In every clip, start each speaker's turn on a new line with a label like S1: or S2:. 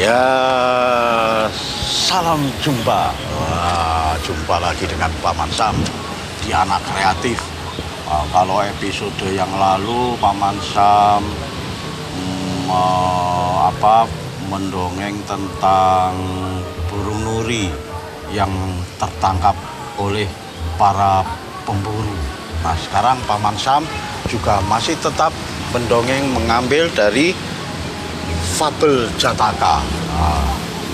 S1: Ya, salam jumpa. Wah, jumpa lagi dengan Paman Sam di Anak Kreatif. Kalau episode yang lalu Paman Sam mendongeng tentang burung nuri yang tertangkap oleh para pemburu. Nah, sekarang Paman Sam juga masih tetap mendongeng mengambil dari fabel Jataka,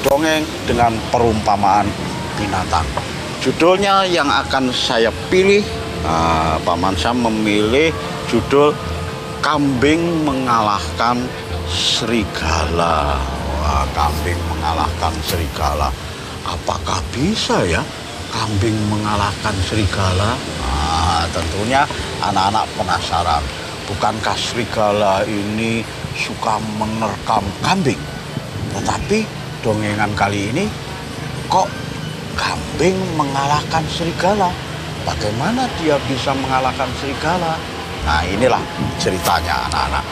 S1: dongeng dengan perumpamaan binatang. Judulnya yang akan saya pilih, Paman Sam memilih judul Kambing Mengalahkan Serigala. Wah, kambing mengalahkan serigala. Apakah bisa ya kambing mengalahkan serigala? Tentunya anak-anak penasaran. Bukankah serigala ini suka menerkam kambing? Tetapi dongengan kali ini kok kambing mengalahkan serigala? Bagaimana dia bisa mengalahkan serigala? Nah, inilah ceritanya anak-anak.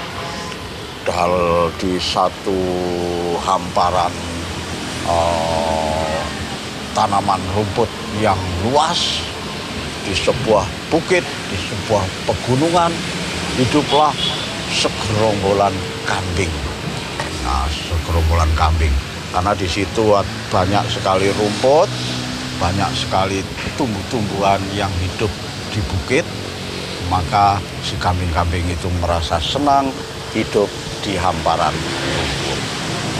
S1: Di satu hamparan tanaman rumput yang luas, di sebuah bukit, di sebuah pegunungan, hiduplah segerombolan kambing. Nah, segerombolan kambing. Karena di situ banyak sekali rumput, banyak sekali tumbuh-tumbuhan yang hidup di bukit, maka si kambing-kambing itu merasa senang hidup di hamparan rumput.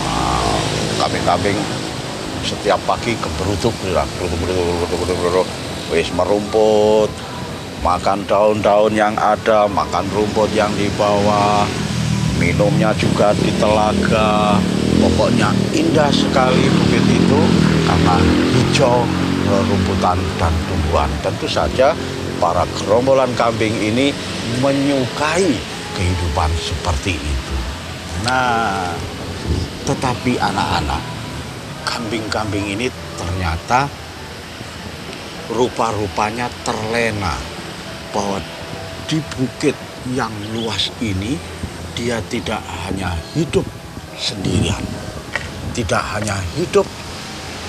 S1: Nah, kambing-kambing setiap pagi keberuduk, wis merumput, makan daun-daun yang ada, makan rumput yang di bawah, minumnya juga di telaga. Pokoknya indah sekali bukit itu karena hijau rumputan dan tumbuhan. Tentu saja para gerombolan kambing ini menyukai kehidupan seperti itu. Nah, tetapi anak-anak, kambing-kambing ini ternyata rupa-rupanya terlena bahwa di bukit yang luas ini dia tidak hanya hidup sendirian, tidak hanya hidup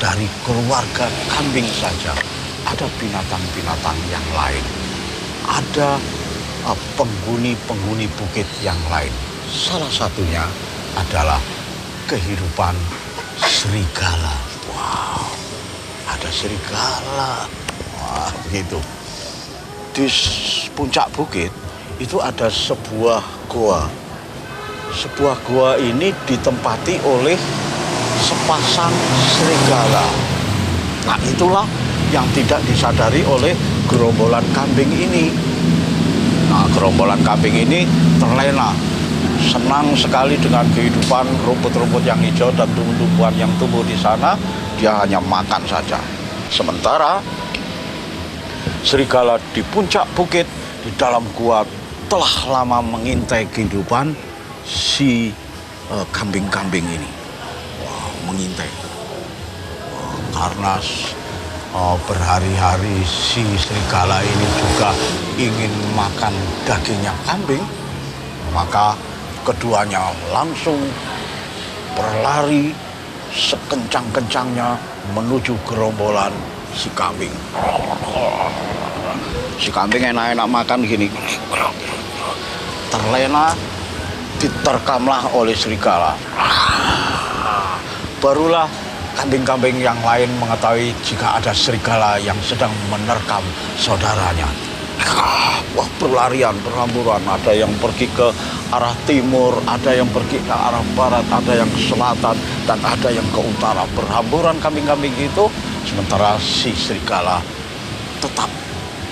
S1: dari keluarga kambing saja, ada binatang-binatang yang lain, ada penghuni-penghuni bukit yang lain. Salah satunya adalah kehidupan serigala. Wow, ada serigala. Wah, begitu. Di puncak bukit itu ada sebuah goa. Sebuah goa ini ditempati oleh sepasang serigala. Nah, itulah yang tidak disadari oleh gerombolan kambing ini. Nah, gerombolan kambing ini terlena, senang sekali dengan kehidupan rumput-rumput yang hijau dan tumbuh-tumbuhan yang tumbuh di sana. Dia hanya makan saja. Sementara serigala di puncak bukit di dalam gua telah lama mengintai kehidupan si kambing-kambing ini. Wow, mengintai. Karena berhari-hari si serigala ini juga ingin makan dagingnya kambing, maka keduanya langsung berlari sekencang-kencangnya menuju gerombolan si kambing. Si kambing enak-enak makan gini, terlena, diterkamlah oleh serigala. Barulah kambing-kambing yang lain mengetahui jika ada serigala yang sedang menerkam saudaranya. Wah, berlarian, berhamburan. Ada yang pergi ke arah timur, ada yang pergi ke arah barat, ada yang ke selatan, dan ada yang ke utara. Berhamburan kambing-kambing itu, sementara si serigala tetap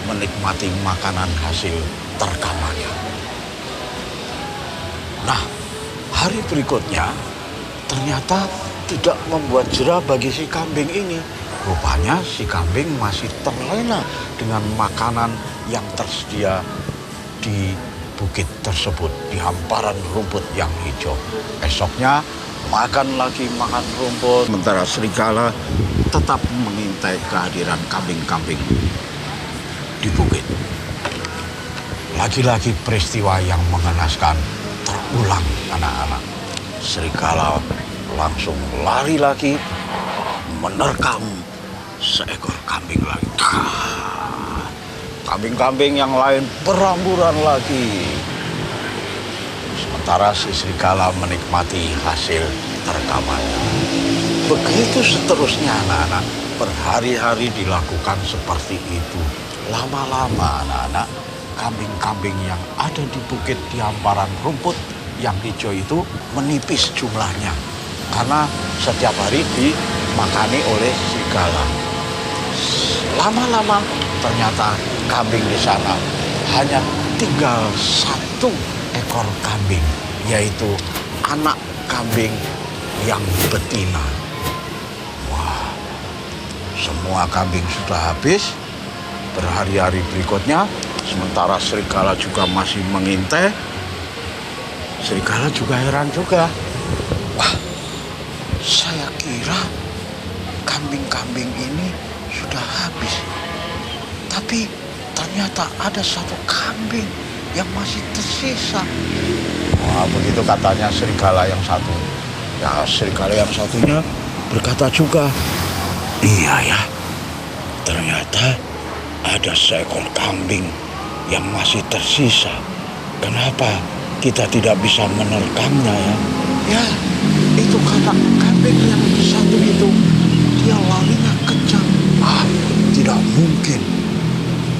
S1: menikmati makanan hasil terkamannya. Nah, hari berikutnya ternyata tidak membuat jera bagi si kambing ini. Rupanya si kambing masih terlena dengan makanan yang tersedia di bukit tersebut, di hamparan rumput yang hijau. Esoknya makan lagi, makan rumput. Sementara serigala tetap mengintai kehadiran kambing-kambing di bukit. Lagi-lagi peristiwa yang mengenaskan terulang, anak-anak. Serigala langsung lari lagi menerkam seekor kambing lagi. Kambing-kambing yang lain beramburan lagi. Sementara si serigala menikmati hasil terkamannya. Begitu seterusnya anak-anak, berhari-hari dilakukan seperti itu. Lama-lama anak-anak, kambing-kambing yang ada di bukit di hamparan rumput yang hijau itu menipis jumlahnya. Karena setiap hari dimakani oleh serigala. Lama-lama ternyata kambing di sana hanya tinggal satu ekor kambing, yaitu anak kambing yang betina. Wah, semua kambing sudah habis. Berhari-hari berikutnya, sementara serigala juga masih mengintai, serigala juga heran juga. Wah, saya kira kambing-kambing ini sudah habis. Tapi ternyata ada satu kambing yang masih tersisa. Wah, begitu katanya serigala yang satu. Ya, serigala yang satunya berkata juga, iya ya, ternyata ada seekor kambing yang masih tersisa. Kenapa kita tidak bisa menerkamnya ya? Ya, itu karena kambing yang satu itu dia larinya kencang. Ah, tidak mungkin.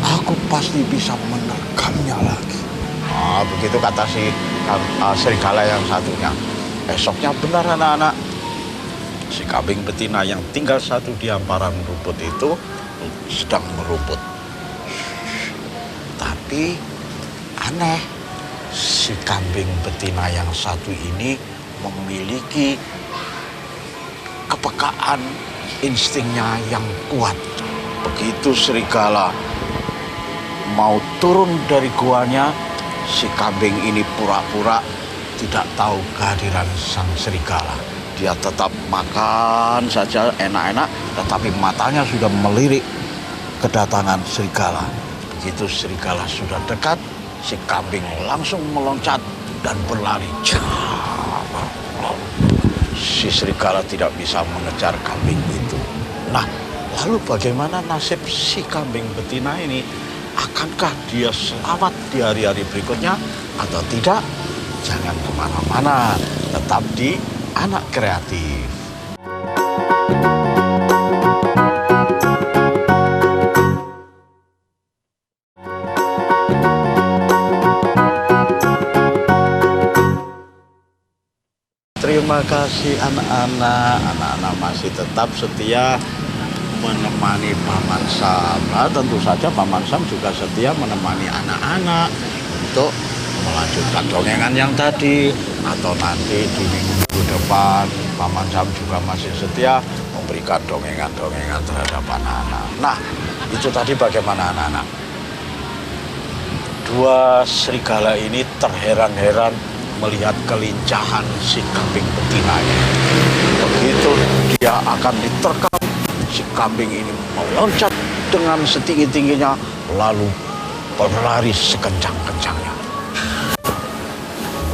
S1: Aku pasti bisa menerkamnya lagi. Ah, begitu kata si serigala yang satunya. Esoknya benar anak-anak, si kambing betina yang tinggal satu di hamparan rumput itu sedang merumput. Tapi aneh, si kambing betina yang satu ini memiliki kepekaan instingnya yang kuat. Begitu serigala mau turun dari guanya, si kambing ini pura-pura tidak tahu kehadiran sang serigala. Dia tetap makan saja enak-enak, tetapi matanya sudah melirik kedatangan serigala. Begitu serigala sudah dekat, si kambing langsung meloncat dan berlari. Si serigala tidak bisa mengejar kambing itu. Nah, lalu bagaimana nasib si kambing betina ini? Akankah dia selamat di hari-hari berikutnya atau tidak? Jangan kemana-mana, tetap di Anak Kreatif. Terima kasih anak-anak. Anak-anak masih tetap setia menemani Paman Sam. Nah, tentu saja Paman Sam juga setia menemani anak-anak untuk melanjutkan dongengan yang tadi, atau nanti di minggu depan Paman Sam juga masih setia memberikan dongengan-dongengan terhadap anak-anak. Nah, itu tadi bagaimana anak-anak? Dua serigala ini terheran-heran melihat kelincahan si kambing betinanya. Begitu dia akan diterkam, si kambing ini meloncat dengan setinggi-tingginya lalu berlari sekencang-kencangnya.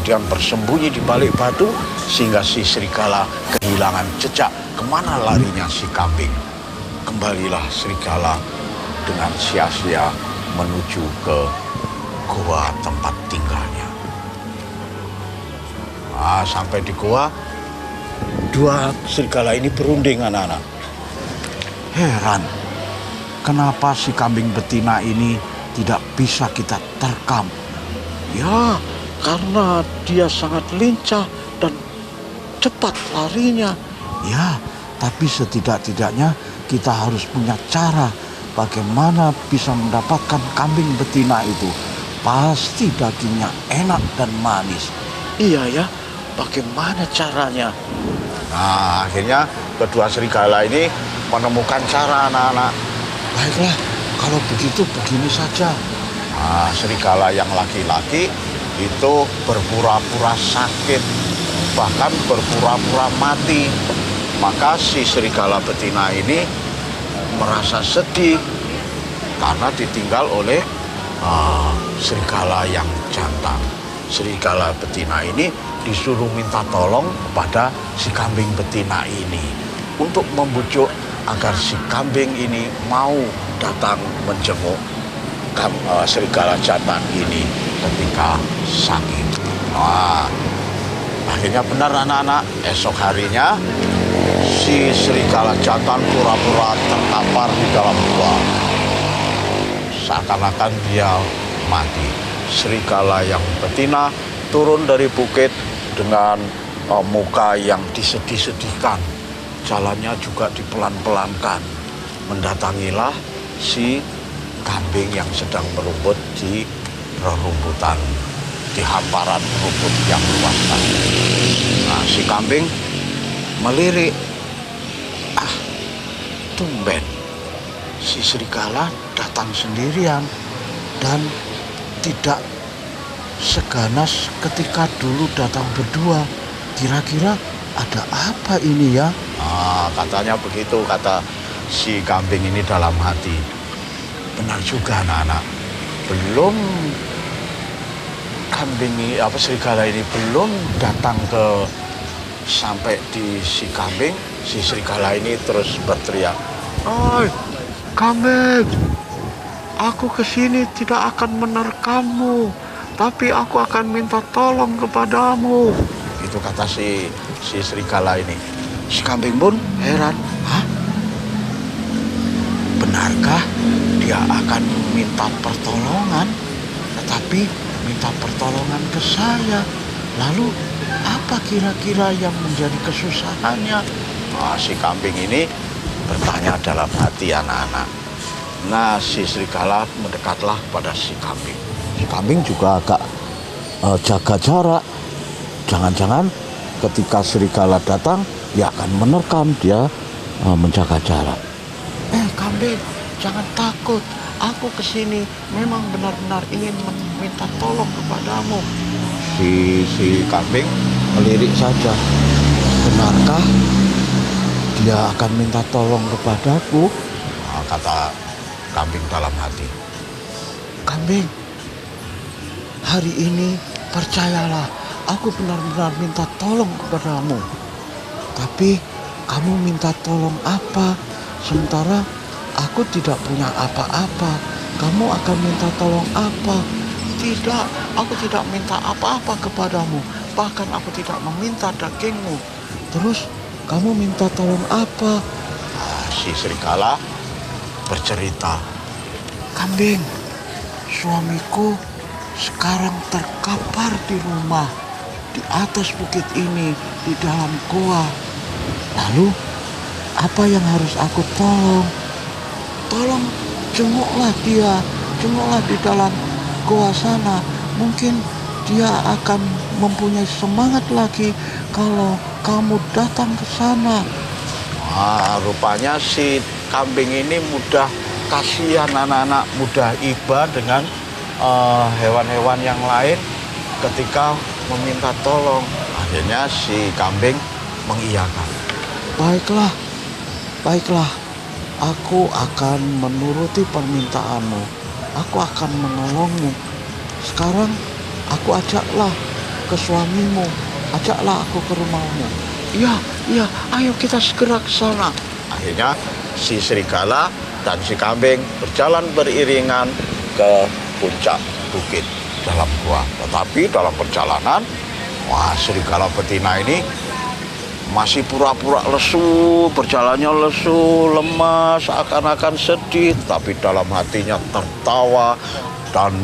S1: Kemudian bersembunyi di balik batu sehingga si serigala kehilangan jejak kemana larinya si kambing. Kembalilah serigala dengan sia-sia menuju ke gua tempat tinggalnya. Nah, sampai di gua, dua serigala ini berunding anak-anak. Heran, kenapa si kambing betina ini tidak bisa kita terkam? Ya, karena dia sangat lincah dan cepat larinya. Ya, tapi setidak-tidaknya kita harus punya cara bagaimana bisa mendapatkan kambing betina itu. Pasti dagingnya enak dan manis. Iya ya, bagaimana caranya? Nah, akhirnya kedua serigala ini menemukan cara anak-anak. Baiklah, kalau begitu begini saja. Nah, serigala yang laki-laki itu berpura-pura sakit, bahkan berpura-pura mati. Maka si serigala betina ini merasa sedih karena ditinggal oleh serigala yang jantan. serigala betina ini disuruh minta tolong kepada si kambing betina ini untuk membujuk agar si kambing ini mau datang menjenguk serigala jantan ini ketika sakit. Nah, akhirnya benar anak-anak, esok harinya si serigala jantan pura-pura terkapar di dalam gua. Seakan-akan dia mati. Serigala yang betina turun dari bukit dengan muka yang disedih-sedihkan. Jalannya juga dipelan-pelankan. Mendatangilah si kambing yang sedang merumput di rerumputan, di hamparan rumput yang luas tadi. Nah, si kambing melirik. Tumben si serigala datang sendirian dan tidak seganas ketika dulu datang berdua. Kira-kira ada apa ini ya? Katanya begitu, kata si kambing ini dalam hati. Benar juga anak-anak, belum kambing ini, serigala ini belum datang ke sampai di si kambing, si serigala ini terus berteriak, "Oi, kambing, aku kesini tidak akan menerkammu, tapi aku akan minta tolong kepadamu." Itu kata si serigala ini. Si kambing pun heran, "Hah? Benarkah dia akan minta pertolongan, tetapi minta pertolongan ke saya? Lalu apa kira-kira yang menjadi kesusahannya?" Si kambing ini bertanya dalam hati anak-anak. Nah, si serigala mendekatlah pada si kambing. Si kambing juga agak jaga jarak. Jangan-jangan ketika serigala datang, dia akan menerkam, dia menjaga jarak. Kambing, jangan takut. Aku kesini memang benar-benar ingin meminta tolong kepadamu. Si kambing melirik saja. Benarkah dia akan minta tolong kepadaku? Kata kambing dalam hati. Kambing, hari ini percayalah, aku benar-benar minta tolong kepadamu. Tapi kamu minta tolong apa? Sementara aku tidak punya apa-apa. Kamu akan minta tolong apa? Tidak, aku tidak minta apa-apa kepadamu. Bahkan aku tidak meminta dagingmu. Terus kamu minta tolong apa? Si serigala bercerita, "Kambing, suamiku sekarang terkapar di rumah, di atas bukit ini, di dalam goa. Lalu apa yang harus aku tolong? Tolong jenguklah dia, jenguklah di dalam goa sana. Mungkin dia akan mempunyai semangat lagi kalau kamu datang ke sana." Rupanya si kambing ini mudah kasihan anak-anak, mudah iba dengan hewan-hewan yang lain ketika meminta tolong. Akhirnya si kambing mengiyakan. Baiklah, aku akan menuruti permintaanmu. Aku akan menolongmu. Sekarang aku ajaklah ke suamimu, ajaklah aku ke rumahmu. Iya, ayo kita segera ke sana. Akhirnya si serigala dan si kambing berjalan beriringan ke puncak bukit dalam gua. Tetapi dalam perjalanan, serigala betina ini masih pura-pura lesu, berjalannya lesu, lemas, seakan-akan sedih, tapi dalam hatinya tertawa dan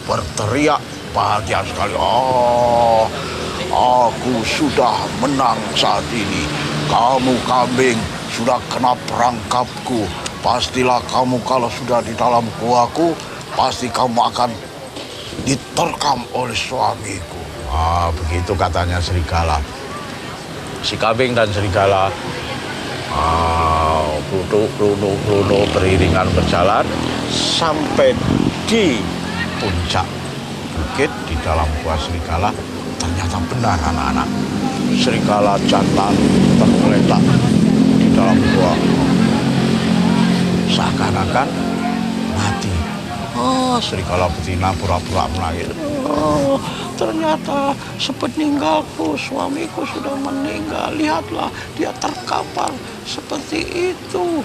S1: berteriak bahagia sekali. Aku sudah menang saat ini. Kamu kambing sudah kena perangkapku. Pastilah kamu kalau sudah di dalam guaku, pasti kamu akan diterkam oleh suamiku. Begitu katanya serigala. Si kambing dan serigala Bruno beriringan berjalan sampai di puncak bukit di dalam gua serigala. Ternyata benar anak-anak, serigala jantan tergeletak di dalam gua, seakan-akan mati. Serigala betina pura-pura menangis. Ternyata sepeninggalku suamiku sudah meninggal. Lihatlah, dia terkapar seperti itu.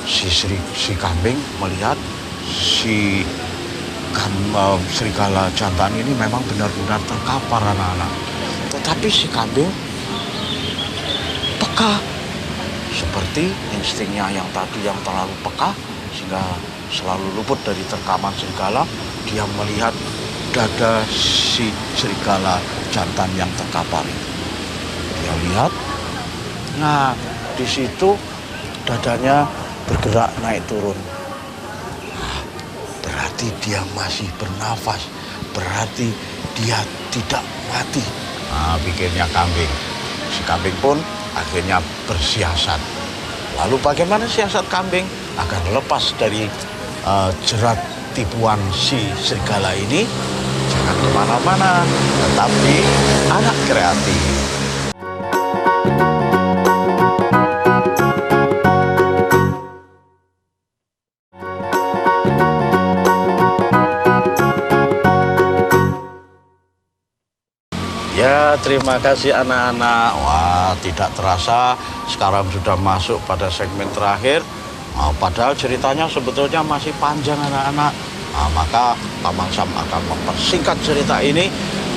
S1: Si kambing melihat si serigala jantan ini memang benar-benar terkapar, anak-anak. Tetapi si kambing peka, seperti instingnya yang tadi yang terlalu peka sehingga selalu luput dari terkaman serigala. Dia melihat dada si serigala jantan yang terkapar itu. Dia lihat, nah di situ dadanya bergerak naik turun. Berarti dia masih bernafas, berarti dia tidak mati. Pikirnya kambing. Si kambing pun akhirnya bersiasat. Lalu bagaimana siasat kambing agar lepas dari jerat tipuan si serigala ini? Jangan kemana-mana, tetapi anak kreatif. Ya, terima kasih anak-anak. Wah, tidak terasa sekarang sudah masuk pada segmen terakhir. Padahal ceritanya sebetulnya masih panjang, anak-anak. Maka Paman Sam akan mempersingkat cerita ini.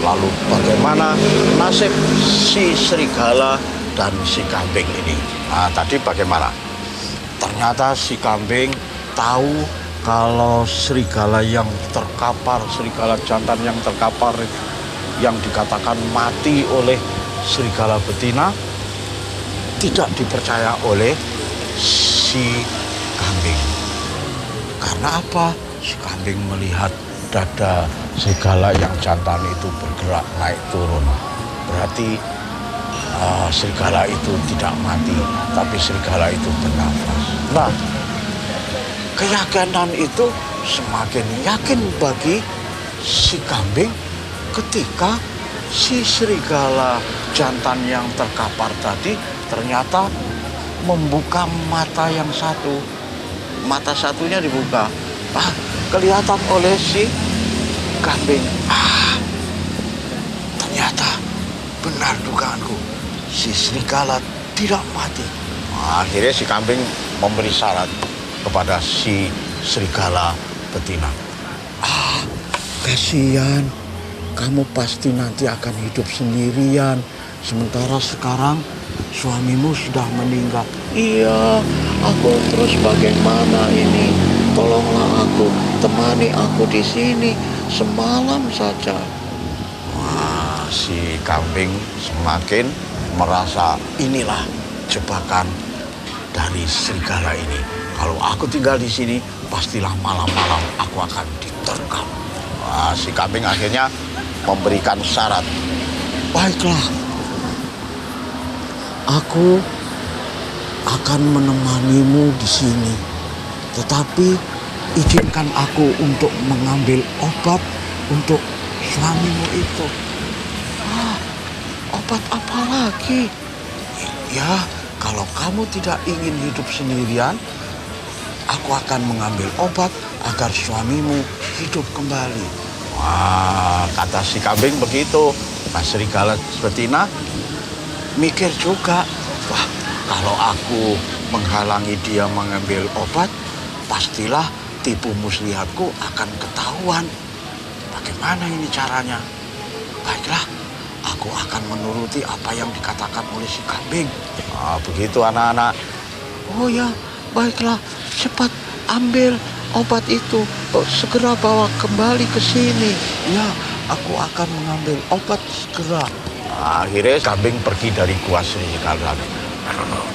S1: Lalu bagaimana nasib si serigala dan si kambing ini? Tadi bagaimana? Ternyata si kambing tahu kalau serigala yang terkapar, serigala jantan yang terkapar, yang dikatakan mati oleh serigala betina, tidak dipercaya oleh si kambing. Karena apa? Si kambing melihat dada serigala yang jantan itu bergerak naik turun. Berarti serigala itu tidak mati, tapi serigala itu bernafas. Nah, keyakinan itu semakin yakin bagi si kambing ketika si serigala jantan yang terkapar tadi ternyata membuka mata yang satu. Mata satunya dibuka. Kelihatan oleh si kambing. Ternyata benar dugaanku. Si serigala tidak mati. Akhirnya si kambing memberi syarat kepada si serigala betina. Kasihan. Kamu pasti nanti akan hidup sendirian. Sementara sekarang suamimu sudah meninggal. Iya, aku terus bagaimana ini? Tolonglah aku, temani aku di sini semalam saja. Si kambing semakin merasa inilah jebakan dari serigala ini. Kalau aku tinggal di sini, pastilah malam-malam aku akan diterkam. Si kambing akhirnya memberikan syarat. Baiklah, aku akan menemanimu di sini. Tetapi izinkan aku untuk mengambil obat untuk suamimu itu. Obat apa lagi? Ya, kalau kamu tidak ingin hidup sendirian, aku akan mengambil obat agar suamimu hidup kembali. Kata si kambing begitu. Nah, serigala betina mikir juga, kalau aku menghalangi dia mengambil obat, pastilah tipu muslihatku akan ketahuan. Bagaimana ini caranya? Baiklah, aku akan menuruti apa yang dikatakan oleh si kambing. Begitu anak-anak. Oh ya, baiklah, cepat ambil obat itu, segera bawa kembali ke sini. Ya, aku akan mengambil obat segera. Akhirnya kambing pergi dari gua serigala.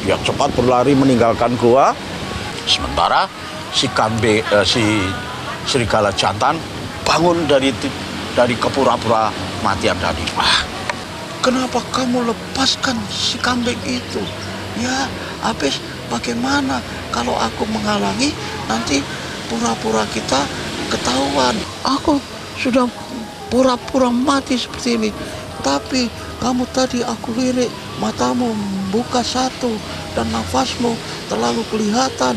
S1: Dia cepat berlari meninggalkan gua. Sementara si serigala jantan bangun dari kepura-pura matian tadi. Kenapa kamu lepaskan si kambing itu? Ya, habis bagaimana kalau aku menghalangi, nanti pura-pura kita ketahuan. Aku sudah pura-pura mati seperti ini. Tapi kamu tadi aku lirik, matamu membuka satu dan nafasmu terlalu kelihatan.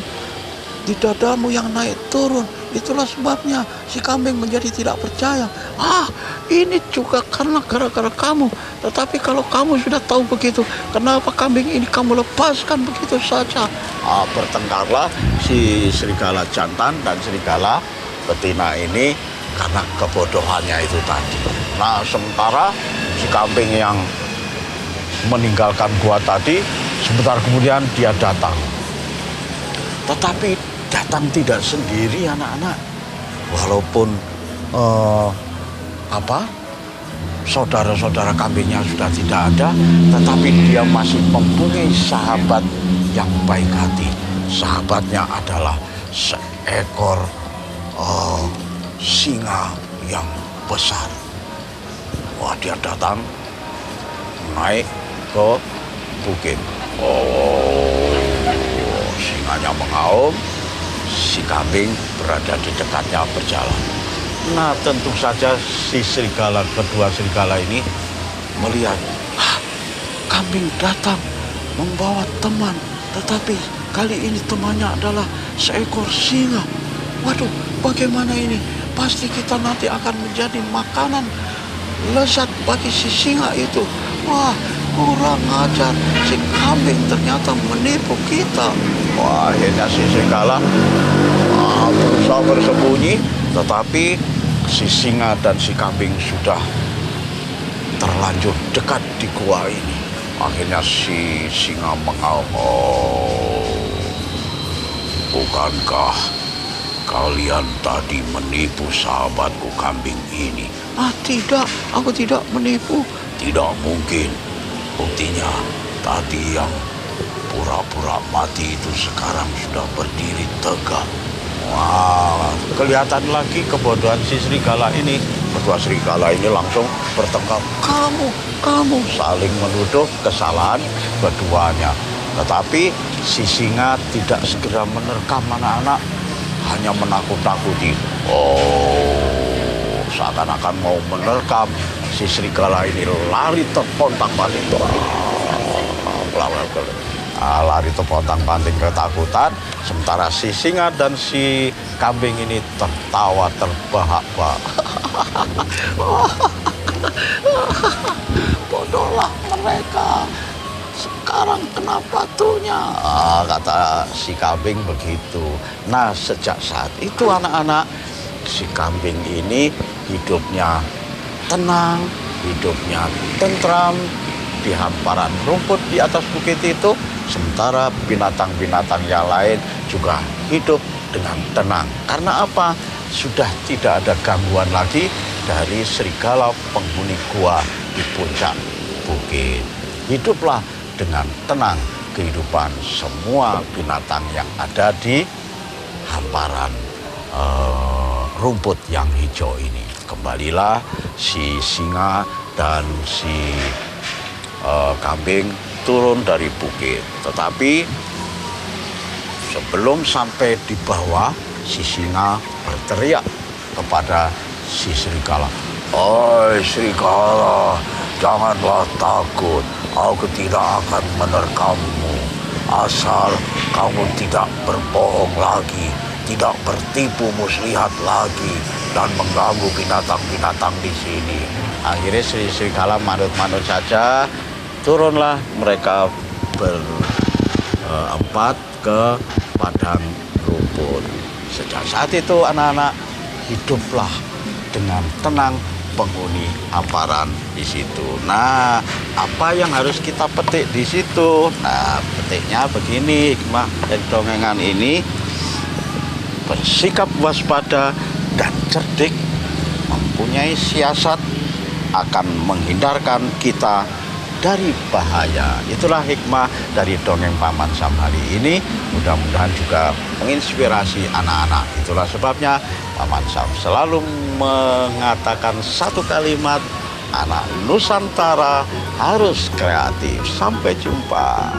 S1: di dadamu yang naik turun. Itulah sebabnya si kambing menjadi tidak percaya. Ini juga karena gara-gara kamu. Tetapi kalau kamu sudah tahu begitu, kenapa kambing ini kamu lepaskan begitu saja? Bertengkarlah si serigala jantan dan serigala betina ini karena kebodohannya itu tadi. Nah, sementara si kambing yang meninggalkan gua tadi, sebentar kemudian dia datang. Tetapi datang tidak sendiri, anak-anak. Walaupun saudara-saudara kambingnya sudah tidak ada, tetapi dia masih mempunyai sahabat yang baik hati. Sahabatnya adalah seekor singa yang besar. Wah, dia datang naik ke bukit. Singanya mengaum, si kambing berada di dekatnya berjalan. Nah, tentu saja si serigala, kedua serigala ini melihat, kambing datang membawa teman, tetapi kali ini temannya adalah seekor singa. Waduh, bagaimana ini? Pasti kita nanti akan menjadi makanan lezat bagi si singa itu. Wah, kurang ajar, si kambing ternyata menipu kita. Wah, akhirnya si serigala berusaha bersembunyi, tetapi si singa dan si kambing sudah terlanjur dekat di gua ini. Akhirnya si singa mengaum, bukankah kalian tadi menipu sahabatku kambing ini? Tidak, aku tidak menipu. Tidak mungkin. Buktinya tadi yang pura-pura mati itu sekarang sudah berdiri tegak. Wah, kelihatan lagi kebodohan si serigala ini. Kedua serigala ini langsung bertengkar. Kamu saling menuduh kesalahan keduanya. Tetapi si singa tidak segera menerkam anak-anak, hanya menakut-nakuti. Seakan-akan mau menerkam, si serigala ini lari terpontang-panting. Lari terpontang-panting ketakutan, sementara si singa dan si kambing ini tertawa terbahak-bahak. Bodohlah mereka, sekarang kena batunya, kata si kambing begitu. Nah, sejak saat itu anak-anak, si kambing ini hidupnya tenang, hidupnya tentram di hamparan rumput di atas bukit itu, sementara binatang-binatang yang lain juga hidup dengan tenang. Karena apa? Sudah tidak ada gangguan lagi dari serigala penghuni gua di puncak bukit. Hiduplah dengan tenang kehidupan semua binatang yang ada di hamparan rumput yang hijau ini. Kembalilah si singa dan si kambing turun dari bukit. Tetapi sebelum sampai di bawah, si singa berteriak kepada si serigala. "Oi serigala, janganlah takut. Aku tidak akan menerkammu. Asal kamu tidak berbohong lagi, tidak bertipu muslihat lagi, dan mengganggu binatang-binatang di sini." Akhirnya si serigala manut-manut saja. Turunlah mereka berempat ke padang rumput. Sejak saat itu anak-anak hiduplah dengan tenang penghuni hamparan di situ. Nah, apa yang harus kita petik di situ? Nah, petiknya begini, hikmah dari dongengan ini: bersikap waspada dan cerdik, mempunyai siasat akan menghindarkan kita dari bahaya. Itulah hikmah dari dongeng Paman Sam hari ini. Mudah-mudahan juga menginspirasi anak-anak. Itulah sebabnya Paman Sam selalu mengatakan satu kalimat: anak Nusantara harus kreatif. Sampai jumpa.